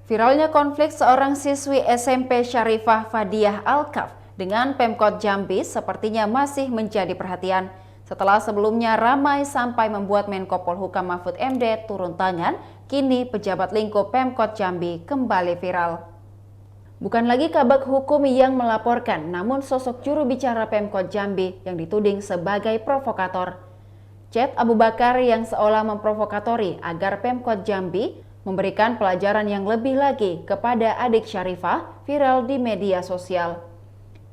Viralnya konflik seorang siswi SMP Syarifah Fadiah Alkaf dengan Pemkot Jambi sepertinya masih menjadi perhatian setelah sebelumnya ramai sampai membuat Menko Polhukam Mahfud MD turun tangan. Kini pejabat lingkup Pemkot Jambi kembali viral. Bukan lagi Kabag Hukum yang melaporkan, namun sosok juru bicara Pemkot Jambi yang dituding sebagai provokator. Chat Abu Bakar yang seolah memprovokatori agar Pemkot Jambi memberikan pelajaran yang lebih lagi kepada adik Syarifah viral di media sosial.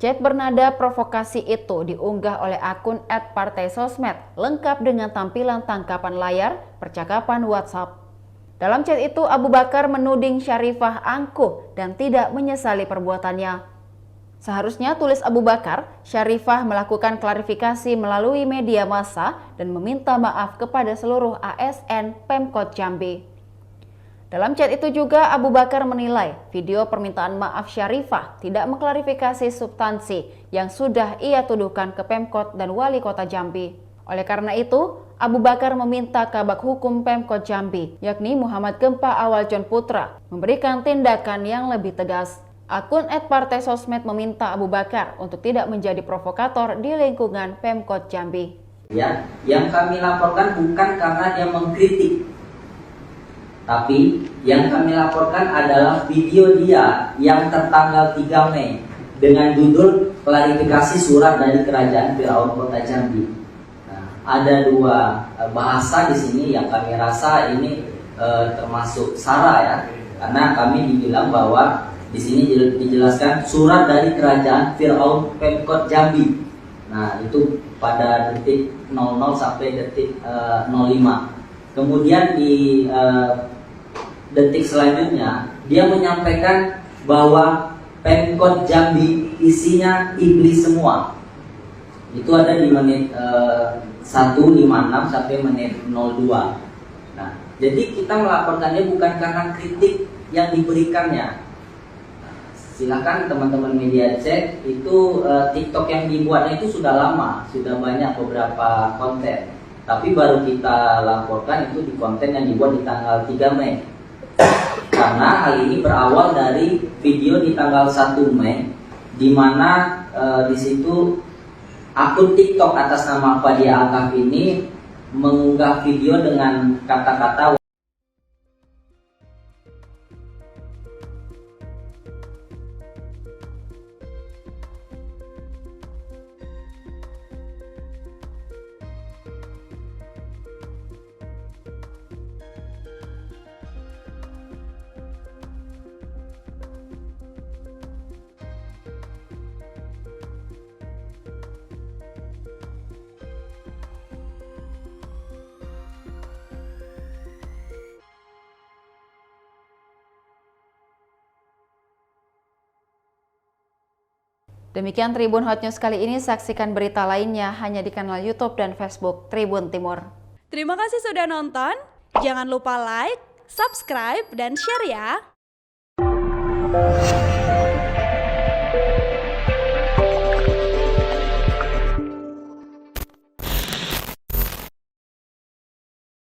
Chat bernada provokasi itu diunggah oleh akun @partaisosmed lengkap dengan tampilan tangkapan layar percakapan WhatsApp. Dalam chat itu Abu Bakar menuding Syarifah angkuh dan tidak menyesali perbuatannya. Seharusnya, tulis Abu Bakar, Syarifah melakukan klarifikasi melalui media massa dan meminta maaf kepada seluruh ASN Pemkot Jambi. Dalam chat itu juga Abu Bakar menilai video permintaan maaf Syarifah tidak mengklarifikasi substansi yang sudah ia tuduhkan ke Pemkot dan Wali Kota Jambi. Oleh karena itu, Abu Bakar meminta Kabag Hukum Pemkot Jambi, yakni Muhammad Gempa Awal John Putra, memberikan tindakan yang lebih tegas. Akun @partaisosmed meminta Abu Bakar untuk tidak menjadi provokator di lingkungan Pemkot Jambi. Ya, yang kami laporkan bukan karena dia mengkritik, tapi yang kami laporkan adalah video dia yang tertanggal 3 Mei dengan judul klarifikasi surat dari Kerajaan Firaun Kota Jambi. Nah, ada dua bahasa di sini yang kami rasa ini termasuk sara ya, karena kami dibilang bahwa di sini dijelaskan surat dari Kerajaan Firaun Pemkot Jambi. Nah, itu pada detik 00 sampai detik 05. Kemudian di detik selanjutnya dia menyampaikan bahwa Pemkot Jambi isinya iblis semua. Itu ada di menit 1:56 sampai menit 02. Nah, jadi kita melaporkannya bukan karena kritik yang diberikannya. Silakan teman-teman media cek, itu TikTok yang dibuatnya itu sudah lama, sudah banyak beberapa konten. Tapi baru kita laporkan itu di konten yang dibuat di tanggal 3 Mei. Karena hal ini berawal dari video di tanggal 1 Mei, di mana di situ akun TikTok atas nama Fadiah Alkaf ini mengunggah video dengan kata-kata Demikian Tribun Hot News kali ini, saksikan berita lainnya hanya di kanal YouTube dan Facebook Tribun Timur. Terima kasih sudah nonton, jangan lupa like, subscribe, dan share ya!